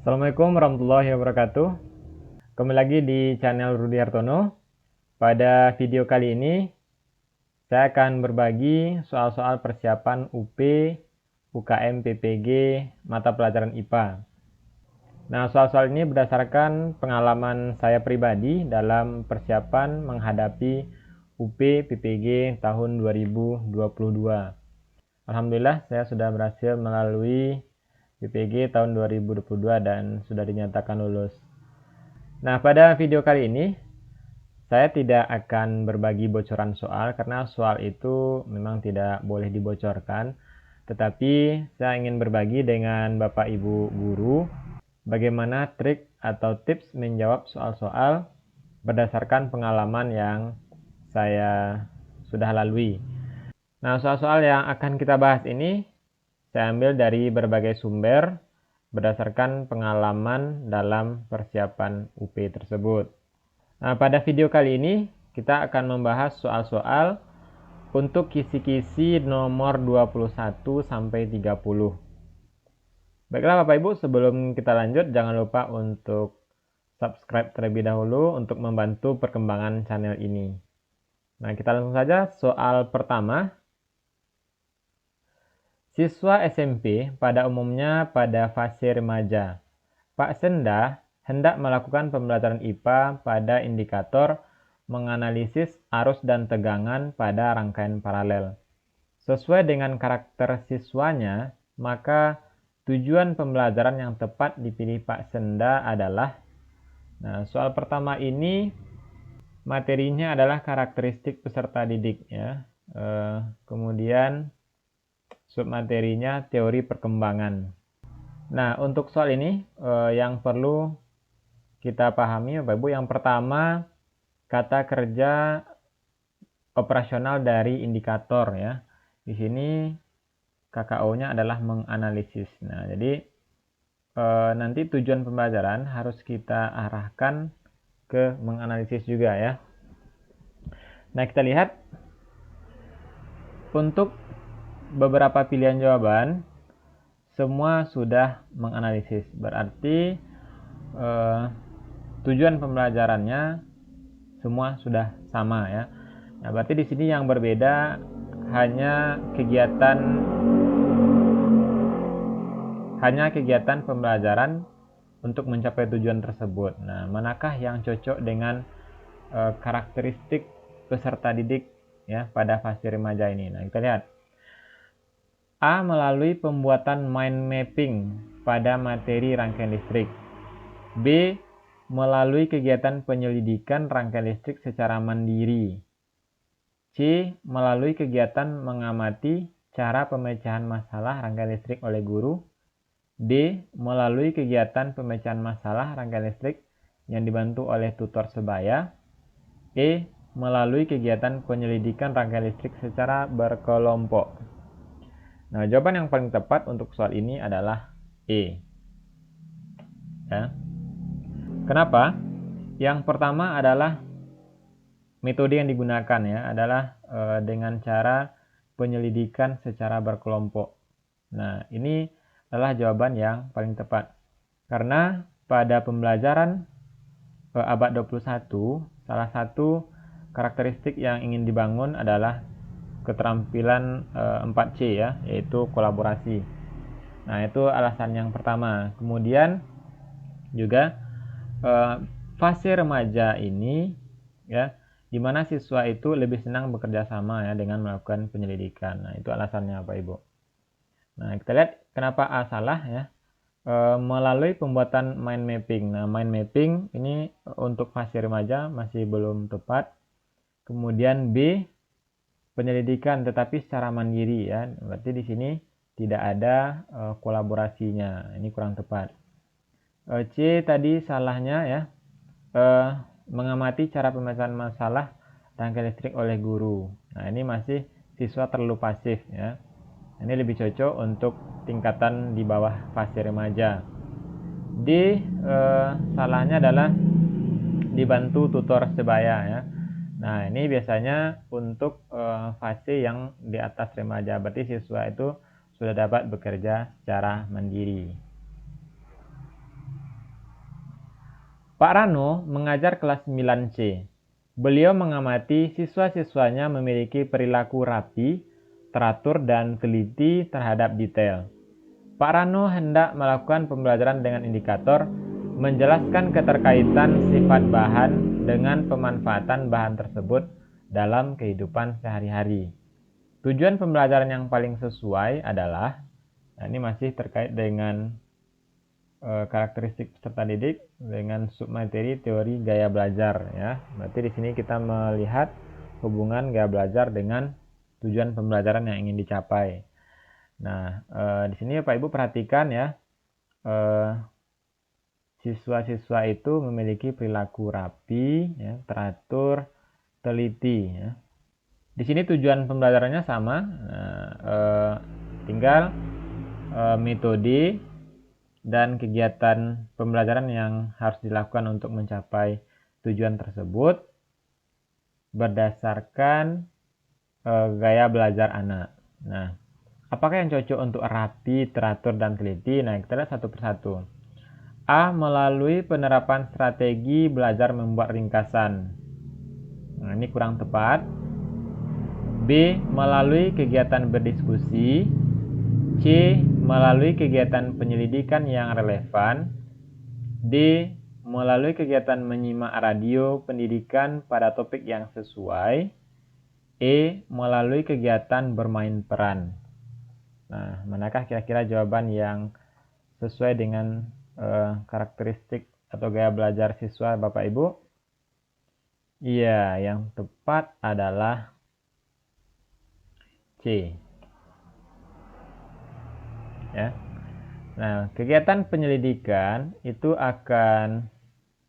Assalamualaikum warahmatullahi wabarakatuh. Kembali lagi di channel Rudi Hartono. Pada video kali ini, saya akan berbagi soal-soal persiapan UP, UKM, PPG, mata pelajaran IPA. Nah, soal-soal ini berdasarkan pengalaman saya pribadi dalam persiapan menghadapi UP, PPG tahun 2022. Alhamdulillah, saya sudah berhasil melalui PPG tahun 2022 dan sudah dinyatakan lulus. Nah, pada video kali ini saya tidak akan berbagi bocoran soal karena soal itu memang tidak boleh dibocorkan. Tetapi saya ingin berbagi dengan Bapak Ibu guru bagaimana trik atau tips menjawab soal-soal berdasarkan pengalaman yang saya sudah lalui. Nah, soal-soal yang akan kita bahas ini saya ambil dari berbagai sumber berdasarkan pengalaman dalam persiapan UP tersebut. Nah, pada video kali ini kita akan membahas soal-soal untuk kisi-kisi nomor 21 sampai 30. Baiklah Bapak Ibu, sebelum kita lanjut jangan lupa untuk subscribe terlebih dahulu untuk membantu perkembangan channel ini. Nah, kita langsung saja soal pertama. Siswa SMP pada umumnya pada fase remaja. Pak Senda hendak melakukan pembelajaran IPA pada indikator menganalisis arus dan tegangan pada rangkaian paralel. Sesuai dengan karakter siswanya, maka tujuan pembelajaran yang tepat dipilih Pak Senda adalah, nah, soal pertama ini materinya adalah karakteristik peserta didik ya. Kemudian submaterinya teori perkembangan. Nah, untuk soal ini yang perlu kita pahami Bapak Ibu, yang pertama kata kerja operasional dari indikator ya. Di sini KKO-nya adalah menganalisis. Nah, jadi nanti tujuan pembelajaran harus kita arahkan ke menganalisis juga ya. Nah, kita lihat untuk beberapa pilihan jawaban semua sudah menganalisis. Berarti tujuan pembelajarannya semua sudah sama ya. Nah, berarti di sini yang berbeda hanya kegiatan pembelajaran untuk mencapai tujuan tersebut. Nah, manakah yang cocok dengan karakteristik peserta didik ya pada fase remaja ini? Nah, kita lihat. A. Melalui pembuatan mind mapping pada materi rangkaian listrik. B. Melalui kegiatan penyelidikan rangkaian listrik secara mandiri. C. Melalui kegiatan mengamati cara pemecahan masalah rangkaian listrik oleh guru. D. Melalui kegiatan pemecahan masalah rangkaian listrik yang dibantu oleh tutor sebaya. E. Melalui kegiatan penyelidikan rangkaian listrik secara berkelompok. Nah, jawaban yang paling tepat untuk soal ini adalah E. Ya. Kenapa? Yang pertama adalah metode yang digunakan ya adalah dengan cara penyelidikan secara berkelompok. Nah, ini adalah jawaban yang paling tepat. Karena pada pembelajaran abad 21, salah satu karakteristik yang ingin dibangun adalah keterampilan 4C ya, yaitu kolaborasi. Nah, itu alasan yang pertama. Kemudian juga fase remaja ini ya, di mana siswa itu lebih senang bekerja sama ya dengan melakukan penyelidikan. Nah, itu alasannya Bapak Ibu. Nah, kita lihat kenapa A salah ya. Melalui pembuatan mind mapping. Nah, mind mapping ini untuk fase remaja masih belum tepat. Kemudian B, penyelidikan tetapi secara mandiri ya. Berarti di sini tidak ada kolaborasinya. Ini kurang tepat. C tadi salahnya ya. Mengamati cara pemecahan masalah rangkaian listrik oleh guru. Nah, ini masih siswa terlalu pasif ya. Ini lebih cocok untuk tingkatan di bawah fase remaja. D salahnya adalah dibantu tutor sebaya ya. Nah, ini biasanya untuk fase yang di atas remaja. Berarti siswa itu sudah dapat bekerja secara mandiri. Pak Rano mengajar kelas 9C. Beliau mengamati siswa-siswanya memiliki perilaku rapi, teratur, dan teliti terhadap detail. Pak Rano hendak melakukan pembelajaran dengan indikator, menjelaskan keterkaitan sifat bahan dengan pemanfaatan bahan tersebut dalam kehidupan sehari-hari. Tujuan pembelajaran yang paling sesuai adalah, nah ini masih terkait dengan karakteristik peserta didik dengan submateri teori gaya belajar ya. Berarti di sini kita melihat hubungan gaya belajar dengan tujuan pembelajaran yang ingin dicapai. Nah, di sini Pak Ibu perhatikan ya, siswa-siswa itu memiliki perilaku rapi, ya, teratur, teliti. Ya. Di sini tujuan pembelajarannya sama, nah, tinggal metode dan kegiatan pembelajaran yang harus dilakukan untuk mencapai tujuan tersebut berdasarkan gaya belajar anak. Nah, apakah yang cocok untuk rapi, teratur, dan teliti? Nah, kita lihat satu persatu. A. Melalui penerapan strategi belajar membuat ringkasan. Nah, ini kurang tepat. B. Melalui kegiatan berdiskusi. C. Melalui kegiatan penyelidikan yang relevan. D. Melalui kegiatan menyimak radio pendidikan pada topik yang sesuai. E. Melalui kegiatan bermain peran. Nah, manakah kira-kira jawaban yang sesuai dengan karakteristik atau gaya belajar siswa Bapak Ibu? Iya, yang tepat adalah C. Ya. Nah, kegiatan penyelidikan itu akan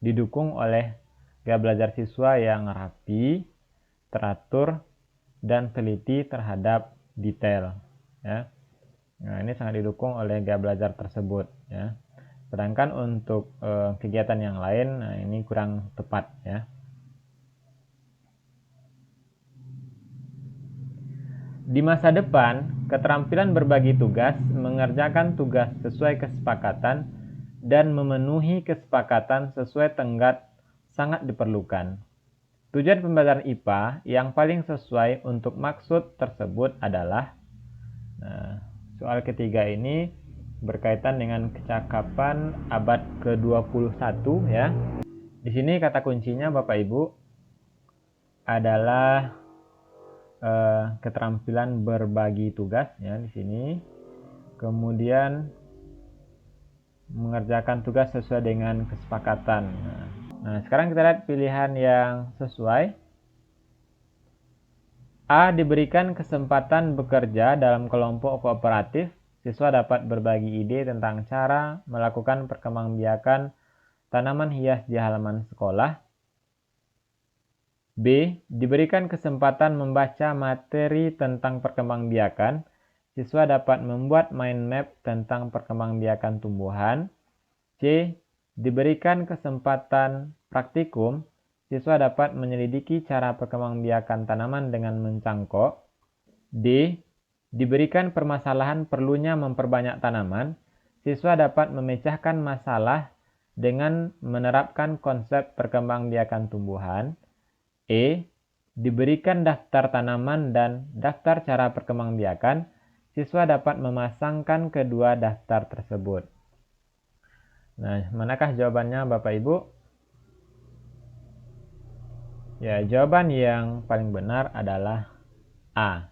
didukung oleh gaya belajar siswa yang rapi, teratur, dan teliti terhadap detail. Ya. Nah, ini sangat didukung oleh gaya belajar tersebut. Ya. Sedangkan untuk kegiatan yang lain, nah ini kurang tepat. Ya. Di masa depan, keterampilan berbagi tugas, mengerjakan tugas sesuai kesepakatan, dan memenuhi kesepakatan sesuai tenggat sangat diperlukan. Tujuan pembelajaran IPA yang paling sesuai untuk maksud tersebut adalah, nah, soal ketiga ini berkaitan dengan kecakapan abad ke-21 ya. Di sini kata kuncinya Bapak Ibu adalah keterampilan berbagi tugas ya di sini. Kemudian mengerjakan tugas sesuai dengan kesepakatan. Nah, sekarang kita lihat pilihan yang sesuai. A. Diberikan kesempatan bekerja dalam kelompok kooperatif, siswa dapat berbagi ide tentang cara melakukan perkembangbiakan tanaman hias di halaman sekolah. B. Diberikan kesempatan membaca materi tentang perkembangbiakan, siswa dapat membuat mind map tentang perkembangbiakan tumbuhan. C. Diberikan kesempatan praktikum, siswa dapat menyelidiki cara perkembangbiakan tanaman dengan mencangkok. D. Diberikan permasalahan perlunya memperbanyak tanaman, siswa dapat memecahkan masalah dengan menerapkan konsep perkembangbiakan tumbuhan. E. Diberikan daftar tanaman dan daftar cara perkembangbiakan, siswa dapat memasangkan kedua daftar tersebut. Nah, manakah jawabannya Bapak Ibu? Ya, jawaban yang paling benar adalah A.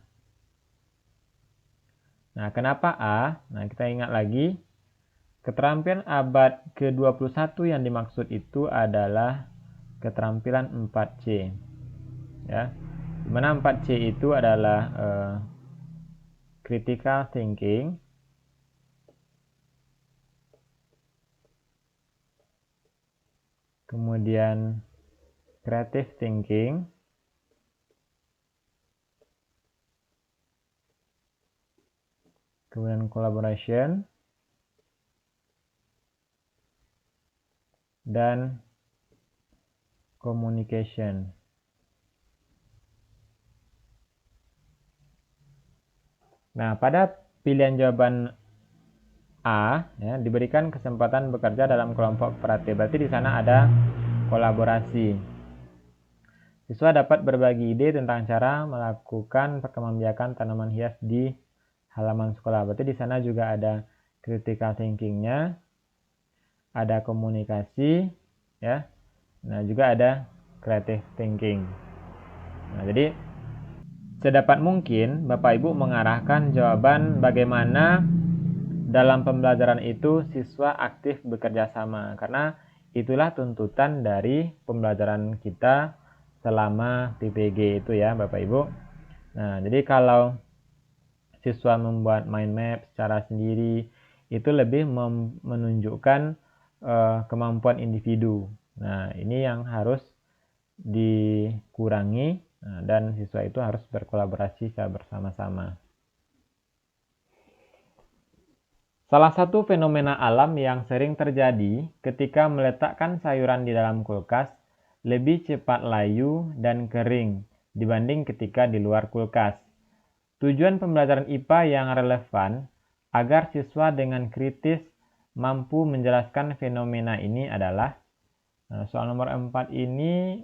Nah, kenapa A? Nah, kita ingat lagi, keterampilan abad ke-21 yang dimaksud itu adalah keterampilan 4C. Ya, dimana 4C itu adalah critical thinking, kemudian creative thinking, kemudian collaboration, dan communication. Nah, pada pilihan jawaban A, ya, diberikan kesempatan bekerja dalam kelompok kooperatif. Berarti di sana ada kolaborasi. Siswa dapat berbagi ide tentang cara melakukan perkembangbiakan tanaman hias di halaman sekolah. Berarti di sana juga ada critical thinking-nya, ada komunikasi, ya. Nah, juga ada creative thinking. Nah, jadi sedapat mungkin Bapak Ibu mengarahkan jawaban bagaimana dalam pembelajaran itu siswa aktif bekerja sama, karena itulah tuntutan dari pembelajaran kita selama PPG itu ya Bapak Ibu. Nah, jadi kalau siswa membuat mind map secara sendiri itu lebih menunjukkan kemampuan individu. Nah, ini yang harus dikurangi, dan siswa itu harus berkolaborasi secara bersama-sama. Salah satu fenomena alam yang sering terjadi ketika meletakkan sayuran di dalam kulkas lebih cepat layu dan kering dibanding ketika di luar kulkas. Tujuan pembelajaran IPA yang relevan agar siswa dengan kritis mampu menjelaskan fenomena ini adalah, soal nomor 4 ini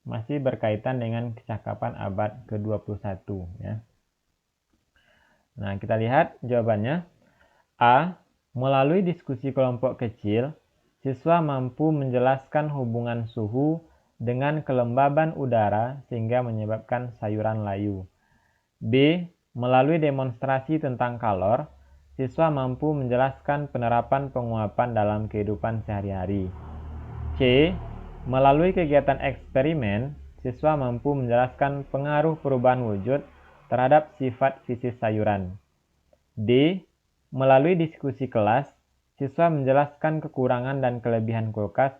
masih berkaitan dengan kecakapan abad ke-21 ya. Nah, kita lihat jawabannya. A. Melalui diskusi kelompok kecil, siswa mampu menjelaskan hubungan suhu dengan kelembaban udara sehingga menyebabkan sayuran layu. B. Melalui demonstrasi tentang kalor, siswa mampu menjelaskan penerapan penguapan dalam kehidupan sehari-hari. C. Melalui kegiatan eksperimen, siswa mampu menjelaskan pengaruh perubahan wujud terhadap sifat fisik sayuran. D. Melalui diskusi kelas, siswa menjelaskan kekurangan dan kelebihan kulkas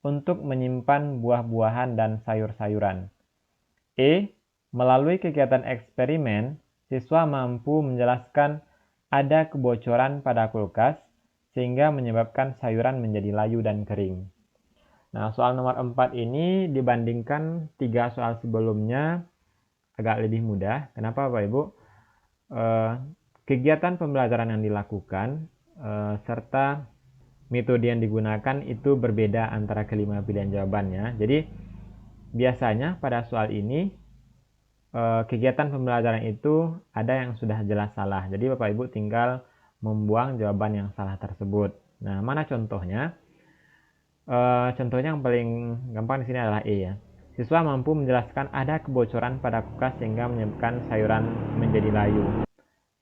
untuk menyimpan buah-buahan dan sayur-sayuran. E. Melalui kegiatan eksperimen, siswa mampu menjelaskan ada kebocoran pada kulkas sehingga menyebabkan sayuran menjadi layu dan kering. Nah, soal nomor 4 ini dibandingkan 3 soal sebelumnya agak lebih mudah. Kenapa Bapak Ibu? Kegiatan pembelajaran yang dilakukan serta metode yang digunakan itu berbeda antara kelima pilihan jawabannya. Jadi biasanya pada soal ini kegiatan pembelajaran itu ada yang sudah jelas salah. Jadi Bapak Ibu tinggal membuang jawaban yang salah tersebut. Nah, mana contohnya? Contohnya yang paling gampang di sini adalah E ya. Siswa mampu menjelaskan ada kebocoran pada kulkas sehingga menyebabkan sayuran menjadi layu.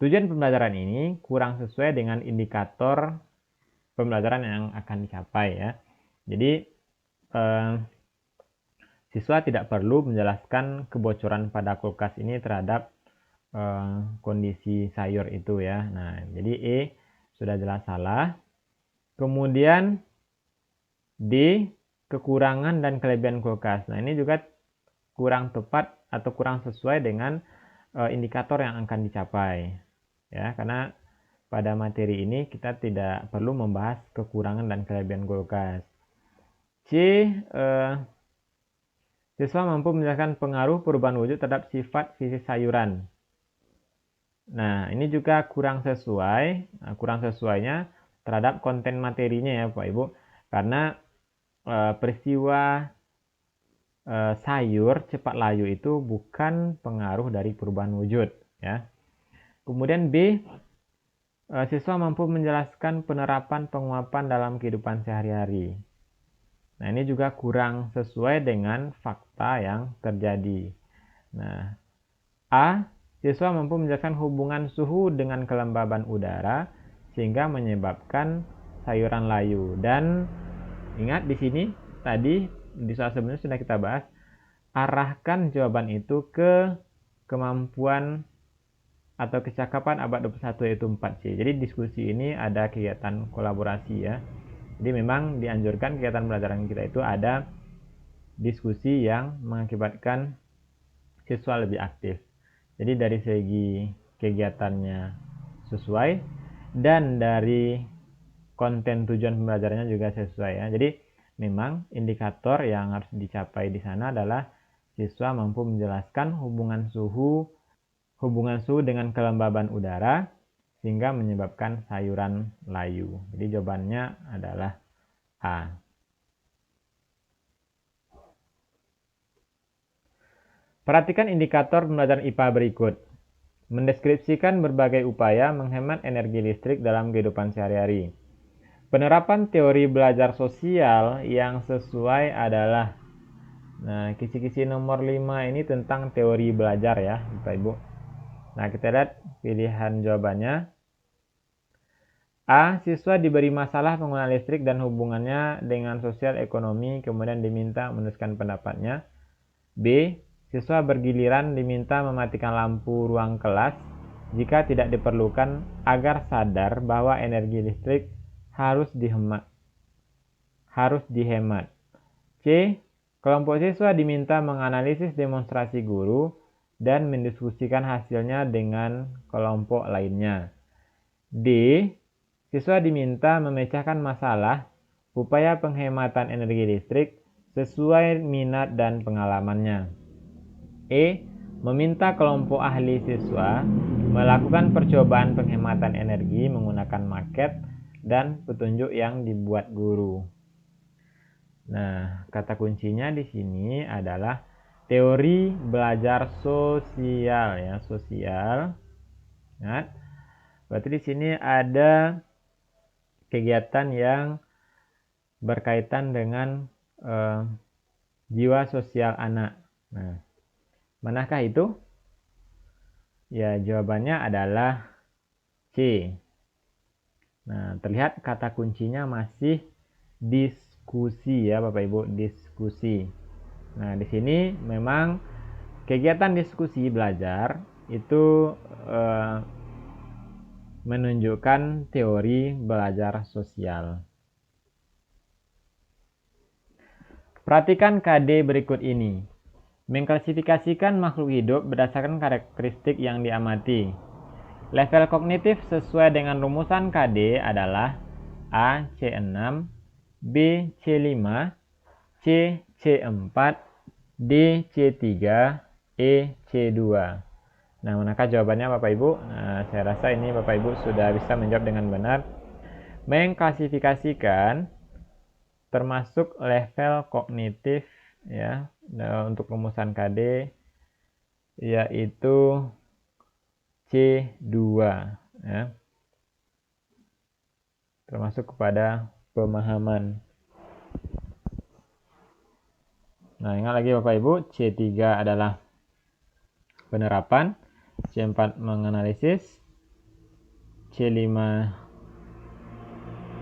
Tujuan pembelajaran ini kurang sesuai dengan indikator pembelajaran yang akan dicapai ya. Jadi siswa tidak perlu menjelaskan kebocoran pada kulkas ini terhadap kondisi sayur itu ya. Nah, jadi E sudah jelas salah. Kemudian D, kekurangan dan kelebihan kulkas. Nah, ini juga kurang tepat atau kurang sesuai dengan indikator yang akan dicapai. Ya, karena pada materi ini kita tidak perlu membahas kekurangan dan kelebihan kulkas. C. Siswa mampu menjelaskan pengaruh perubahan wujud terhadap sifat fisik sayuran. Nah, ini juga kurang sesuai. Nah, kurang sesuainya terhadap konten materinya ya Bapak Ibu. Karena peristiwa sayur cepat layu itu bukan pengaruh dari perubahan wujud ya. Kemudian B. Siswa mampu menjelaskan penerapan penguapan dalam kehidupan sehari-hari. Nah, ini juga kurang sesuai dengan fakta yang terjadi. Nah, A. Siswa mampu menjelaskan hubungan suhu dengan kelembaban udara sehingga menyebabkan sayuran layu. Dan ingat di sini tadi di soal sebelumnya sudah kita bahas, arahkan jawaban itu ke kemampuan atau kecakapan abad 21 yaitu 4C. Jadi diskusi ini ada kegiatan kolaborasi ya. Jadi memang dianjurkan kegiatan pembelajaran kita itu ada diskusi yang mengakibatkan siswa lebih aktif. Jadi dari segi kegiatannya sesuai dan dari konten tujuan pembelajarannya juga sesuai ya. Jadi memang indikator yang harus dicapai di sana adalah siswa mampu menjelaskan hubungan suhu dengan kelembaban udara sehingga menyebabkan sayuran layu. Jadi jawabannya adalah A. Perhatikan indikator pembelajaran IPA berikut. Mendeskripsikan berbagai upaya menghemat energi listrik dalam kehidupan sehari-hari. Penerapan teori belajar sosial yang sesuai adalah, nah, kisi-kisi nomor 5 ini tentang teori belajar ya, Bapak Ibu. Nah, kita lihat pilihan jawabannya. A. Siswa diberi masalah penggunaan listrik dan hubungannya dengan sosial ekonomi, kemudian diminta menuliskan pendapatnya. B. Siswa bergiliran diminta mematikan lampu ruang kelas jika tidak diperlukan agar sadar bahwa energi listrik harus dihemat. C. Kelompok siswa diminta menganalisis demonstrasi guru dan mendiskusikan hasilnya dengan kelompok lainnya. D. Siswa diminta memecahkan masalah upaya penghematan energi listrik sesuai minat dan pengalamannya. E. Meminta kelompok ahli siswa melakukan percobaan penghematan energi menggunakan maket dan petunjuk yang dibuat guru. Nah, kata kuncinya di sini adalah teori belajar sosial ya, sosial. Nah, berarti di sini ada kegiatan yang berkaitan dengan jiwa sosial anak. Nah, manakah itu? Ya, jawabannya adalah C. Nah, terlihat kata kuncinya masih diskusi ya, Bapak Ibu, diskusi. Nah, di sini memang kegiatan diskusi belajar itu menunjukkan teori belajar sosial. Perhatikan KD berikut ini. Mengklasifikasikan makhluk hidup berdasarkan karakteristik yang diamati. Level kognitif sesuai dengan rumusan KD adalah A. C6, B. C5, C. C4, D. C3, E. C2. Nah, manakah jawabannya Bapak Ibu? Nah, saya rasa ini Bapak Ibu sudah bisa menjawab dengan benar. Mengklasifikasikan termasuk level kognitif ya. Nah, untuk rumusan KD yaitu C2 ya. Termasuk kepada pemahaman. Nah, ingat lagi Bapak Ibu, C3 adalah penerapan, C4 menganalisis, C5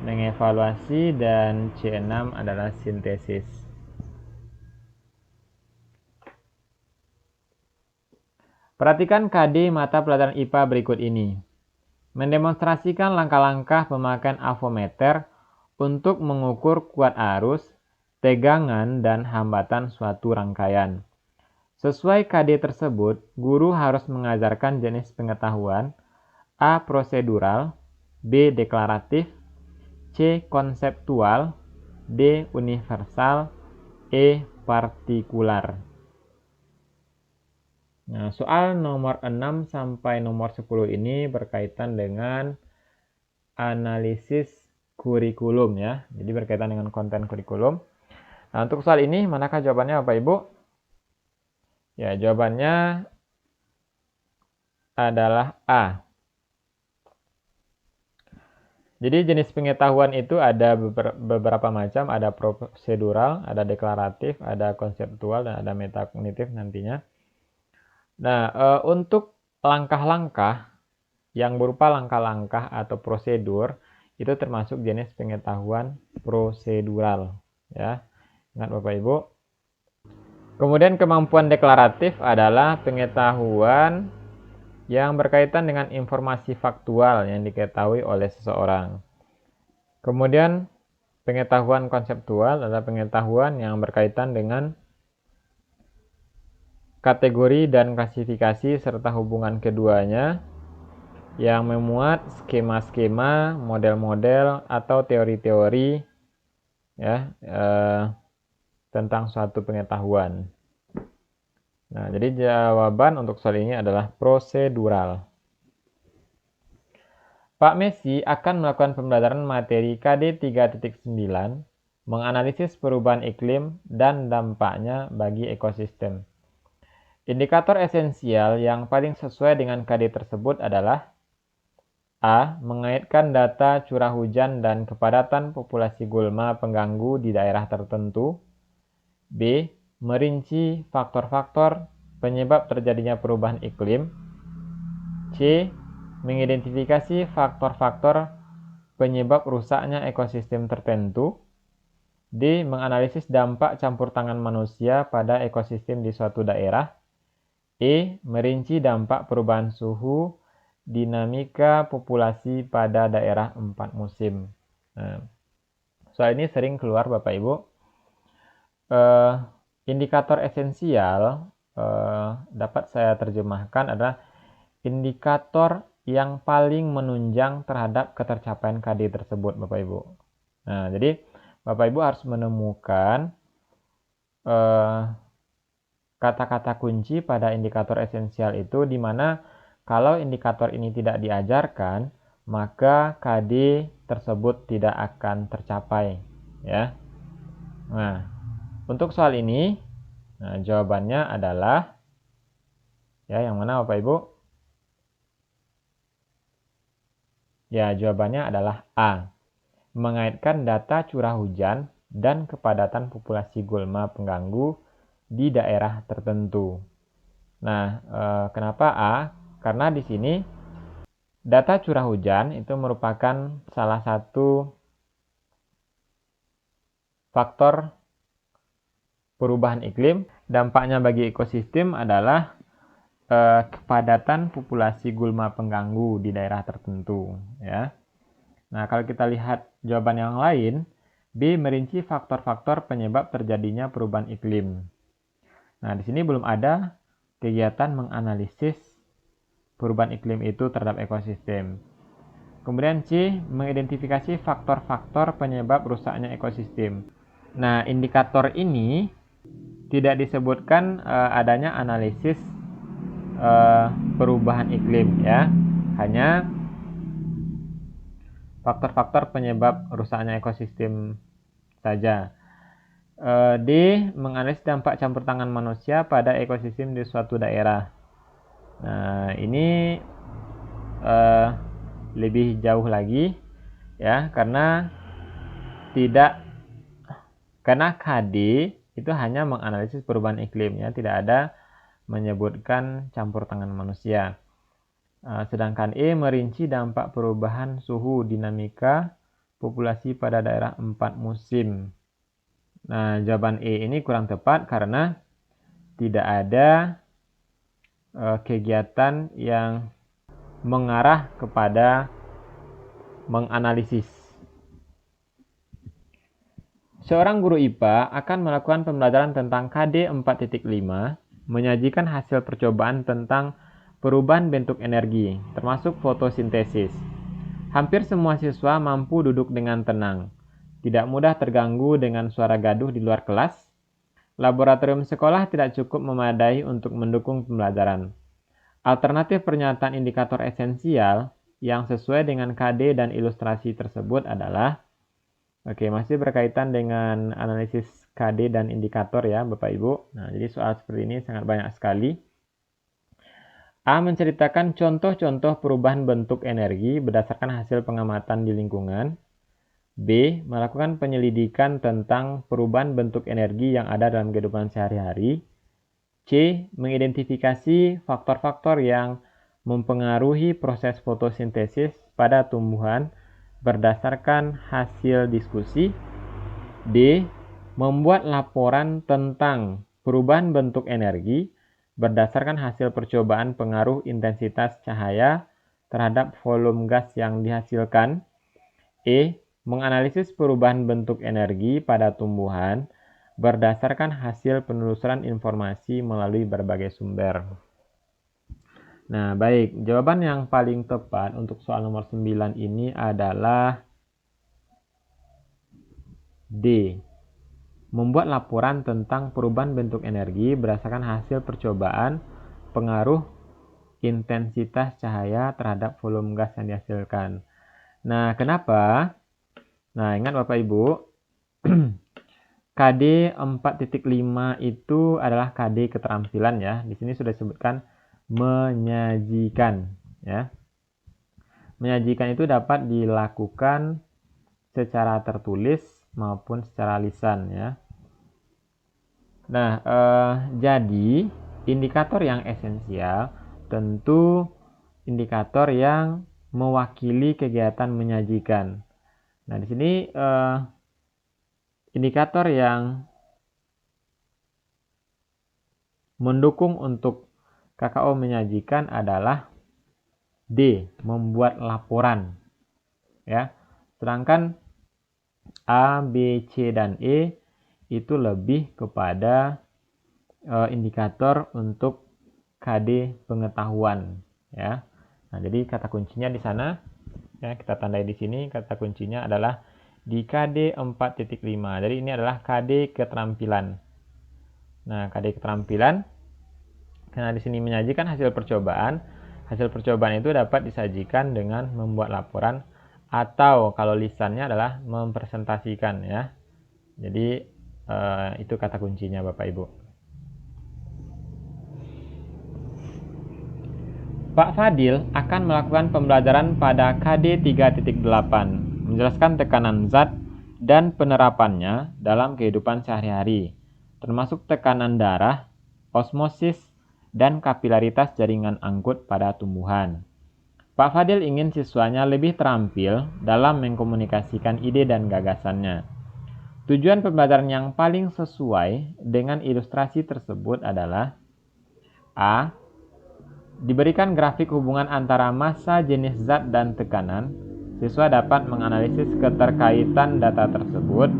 mengevaluasi, dan C6 adalah sintesis. Perhatikan KD mata pelajaran IPA berikut ini. Mendemonstrasikan langkah-langkah pemakaian avometer untuk mengukur kuat arus, tegangan, dan hambatan suatu rangkaian. Sesuai KD tersebut, guru harus mengajarkan jenis pengetahuan A. Prosedural, B. Deklaratif, C. Konseptual, D. Universal, E. Partikular. Nah, soal nomor 6 sampai nomor 10 ini berkaitan dengan analisis kurikulum ya. Jadi berkaitan dengan konten kurikulum. Nah, untuk soal ini manakah jawabannya Bapak Ibu? Ya, jawabannya adalah A. Jadi jenis pengetahuan itu ada beberapa macam, ada prosedural, ada deklaratif, ada konseptual, dan ada metakognitif nantinya. Nah, untuk langkah-langkah yang berupa langkah-langkah atau prosedur itu termasuk jenis pengetahuan prosedural ya. Ingat Bapak Ibu. Kemudian kemampuan deklaratif adalah pengetahuan yang berkaitan dengan informasi faktual yang diketahui oleh seseorang. Kemudian pengetahuan konseptual adalah pengetahuan yang berkaitan dengan kategori dan klasifikasi serta hubungan keduanya yang memuat skema-skema, model-model atau teori-teori ya tentang suatu pengetahuan. Nah, jadi jawaban untuk soal ini adalah prosedural. Pak Messi akan melakukan pembelajaran materi KD 3.9 menganalisis perubahan iklim dan dampaknya bagi ekosistem. Indikator esensial yang paling sesuai dengan KD tersebut adalah A. Mengaitkan data curah hujan dan kepadatan populasi gulma pengganggu di daerah tertentu. B. Merinci faktor-faktor penyebab terjadinya perubahan iklim. C. Mengidentifikasi faktor-faktor penyebab rusaknya ekosistem tertentu. D. Menganalisis dampak campur tangan manusia pada ekosistem di suatu daerah. E. Merinci dampak perubahan suhu, dinamika populasi pada daerah 4 musim. Nah, soal ini sering keluar Bapak Ibu. Indikator esensial dapat saya terjemahkan adalah indikator yang paling menunjang terhadap ketercapaian KD tersebut Bapak Ibu. Nah, jadi Bapak Ibu harus menemukan kata-kata kunci pada indikator esensial itu, di mana kalau indikator ini tidak diajarkan, maka KD tersebut tidak akan tercapai, ya. Nah, untuk soal ini, jawabannya adalah, ya, yang mana Bapak Ibu? Ya, jawabannya adalah A. Mengaitkan data curah hujan dan kepadatan populasi gulma pengganggu di daerah tertentu. Nah, kenapa A? Karena di sini data curah hujan itu merupakan salah satu faktor perubahan iklim. Dampaknya bagi ekosistem adalah kepadatan populasi gulma pengganggu di daerah tertentu, ya. Nah, kalau kita lihat jawaban yang lain, B. Merinci faktor-faktor penyebab terjadinya perubahan iklim. Nah, di sini belum ada kegiatan menganalisis perubahan iklim itu terhadap ekosistem. Kemudian C. Mengidentifikasi faktor-faktor penyebab rusaknya ekosistem. Nah, indikator ini tidak disebutkan adanya analisis perubahan iklim, ya. Hanya faktor-faktor penyebab rusaknya ekosistem saja. D. Menganalisis dampak campur tangan manusia pada ekosistem di suatu daerah. Nah, ini lebih jauh lagi, ya, karena KD itu hanya menganalisis perubahan iklim, ya, tidak ada menyebutkan campur tangan manusia. Sedangkan E merinci dampak perubahan suhu, dinamika populasi pada daerah 4 musim. Nah, jawaban E ini kurang tepat karena tidak ada kegiatan yang mengarah kepada menganalisis. Seorang guru IPA akan melakukan pembelajaran tentang KD 4.5, menyajikan hasil percobaan tentang perubahan bentuk energi, termasuk fotosintesis. Hampir semua siswa mampu duduk dengan tenang, tidak mudah terganggu dengan suara gaduh di luar kelas. Laboratorium sekolah tidak cukup memadai untuk mendukung pembelajaran. Alternatif pernyataan indikator esensial yang sesuai dengan KD dan ilustrasi tersebut adalah, masih berkaitan dengan analisis KD dan indikator, ya Bapak Ibu. Nah, jadi soal seperti ini sangat banyak sekali. A. Menceritakan contoh-contoh perubahan bentuk energi berdasarkan hasil pengamatan di lingkungan. B. Melakukan penyelidikan tentang perubahan bentuk energi yang ada dalam kehidupan sehari-hari. C. Mengidentifikasi faktor-faktor yang mempengaruhi proses fotosintesis pada tumbuhan berdasarkan hasil diskusi. D. Membuat laporan tentang perubahan bentuk energi berdasarkan hasil percobaan pengaruh intensitas cahaya terhadap volume gas yang dihasilkan. E. Menganalisis perubahan bentuk energi pada tumbuhan berdasarkan hasil penelusuran informasi melalui berbagai sumber. Nah, baik. Jawaban yang paling tepat untuk soal nomor 9 ini adalah D. Membuat laporan tentang perubahan bentuk energi berdasarkan hasil percobaan pengaruh intensitas cahaya terhadap volume gas yang dihasilkan. Nah, kenapa? Nah, ingat Bapak Ibu, KD 4.5 itu adalah KD keterampilan ya. Di sini sudah disebutkan menyajikan ya. Menyajikan itu dapat dilakukan secara tertulis maupun secara lisan ya. Nah, jadi indikator yang esensial tentu indikator yang mewakili kegiatan menyajikan. Nah, di sini indikator yang mendukung untuk KKO menyajikan adalah D, membuat laporan. Ya. Sedangkan A, B, C, dan E itu lebih kepada indikator untuk KD pengetahuan. Ya. Nah, jadi kata kuncinya di sana, ya, kita tandai di sini, kata kuncinya adalah di KD 4.5. Jadi ini adalah KD keterampilan. Nah, KD keterampilan, karena di sini menyajikan hasil percobaan. Hasil percobaan itu dapat disajikan dengan membuat laporan atau kalau lisannya adalah mempresentasikan ya. Jadi itu kata kuncinya Bapak Ibu. Pak Fadil akan melakukan pembelajaran pada KD 3.8, menjelaskan tekanan zat dan penerapannya dalam kehidupan sehari-hari, termasuk tekanan darah, osmosis, dan kapilaritas jaringan angkut pada tumbuhan. Pak Fadil ingin siswanya lebih terampil dalam mengkomunikasikan ide dan gagasannya. Tujuan pembelajaran yang paling sesuai dengan ilustrasi tersebut adalah A. Diberikan grafik hubungan antara massa, jenis zat, dan tekanan, siswa dapat menganalisis keterkaitan data tersebut.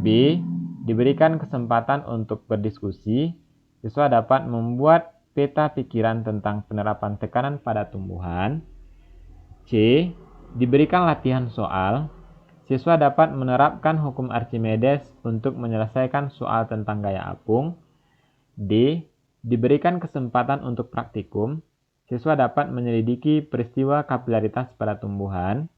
B. Diberikan kesempatan untuk berdiskusi, siswa dapat membuat peta pikiran tentang penerapan tekanan pada tumbuhan. C. Diberikan latihan soal, siswa dapat menerapkan hukum Archimedes untuk menyelesaikan soal tentang gaya apung. D. Diberikan kesempatan untuk praktikum, siswa dapat menyelidiki peristiwa kapilaritas pada tumbuhan.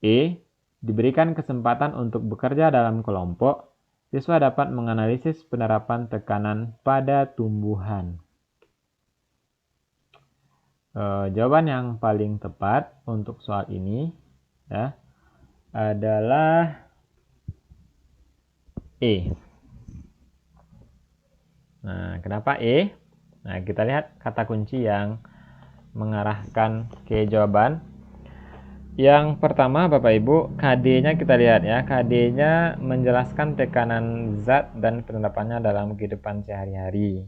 E. Diberikan kesempatan untuk bekerja dalam kelompok, siswa dapat menganalisis penerapan tekanan pada tumbuhan. Jawaban yang paling tepat untuk soal ini ya, adalah E. Nah, kenapa E? Nah, kita lihat kata kunci yang mengarahkan ke jawaban. Yang pertama, Bapak Ibu, KD-nya kita lihat ya. KD-nya menjelaskan tekanan zat dan penerapannya dalam kehidupan sehari-hari.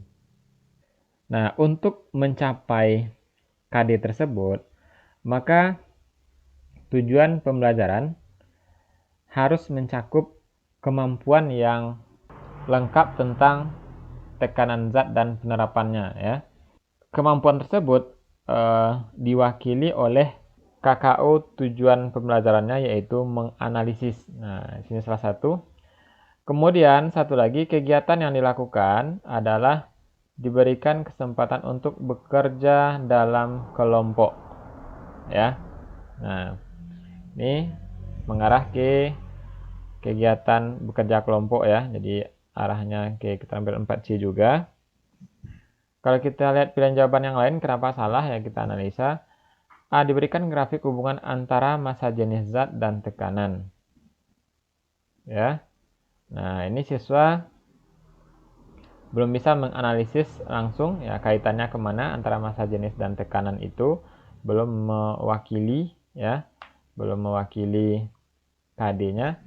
Nah, untuk mencapai KD tersebut, maka tujuan pembelajaran harus mencakup kemampuan yang lengkap tentang tekanan zat dan penerapannya ya. Kemampuan tersebut diwakili oleh KKO tujuan pembelajarannya yaitu menganalisis. Nah, sini salah satu. Kemudian satu lagi kegiatan yang dilakukan adalah diberikan kesempatan untuk bekerja dalam kelompok ya. Nah, ini mengarah ke kegiatan bekerja kelompok ya. Jadi arahnya ke keterampilan 4C juga. Kalau kita lihat pilihan jawaban yang lain, kenapa salah ya kita analisa. A. Diberikan grafik hubungan antara massa, jenis zat, dan tekanan. Ya. Nah, ini siswa belum bisa menganalisis langsung ya kaitannya kemana antara massa, jenis, dan tekanan itu. Belum mewakili ya. Belum mewakili KD-nya.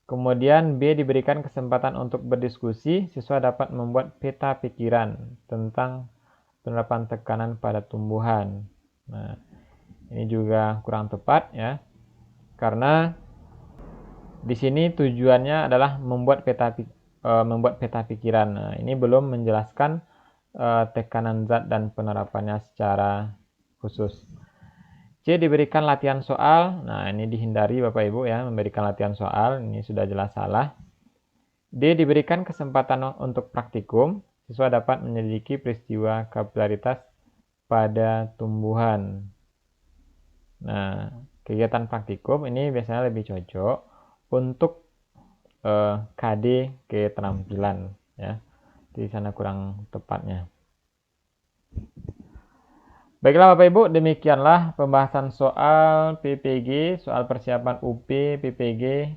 Kemudian B. Diberikan kesempatan untuk berdiskusi, siswa dapat membuat peta pikiran tentang penerapan tekanan pada tumbuhan. Nah, ini juga kurang tepat ya, karena di sini tujuannya adalah membuat peta pikiran. Nah, ini belum menjelaskan tekanan zat dan penerapannya secara khusus. C. Diberikan latihan soal. Nah, ini dihindari Bapak Ibu ya, memberikan latihan soal. Ini sudah jelas salah. D. Diberikan kesempatan untuk praktikum. Siswa dapat menyelidiki peristiwa kapilaritas pada tumbuhan. Nah, kegiatan praktikum ini biasanya lebih cocok untuk KD keterampilan ya. Di sana kurang tepatnya. Baiklah Bapak Ibu, demikianlah pembahasan soal PPG, soal persiapan UP PPG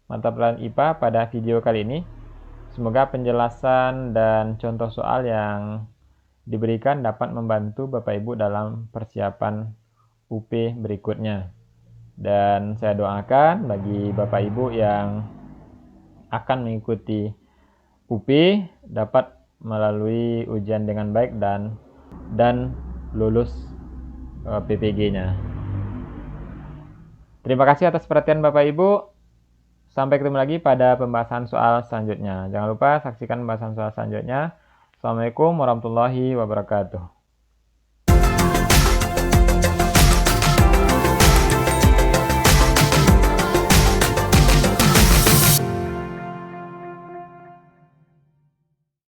mata pelajaran IPA pada video kali ini. Semoga penjelasan dan contoh soal yang diberikan dapat membantu Bapak Ibu dalam persiapan UP berikutnya. Dan saya doakan bagi Bapak Ibu yang akan mengikuti UP dapat melalui ujian dengan baik dan lulus PPG-nya. Terima kasih atas perhatian Bapak Ibu. Sampai ketemu lagi pada pembahasan soal selanjutnya. Jangan lupa saksikan pembahasan soal selanjutnya. Assalamualaikum warahmatullahi wabarakatuh.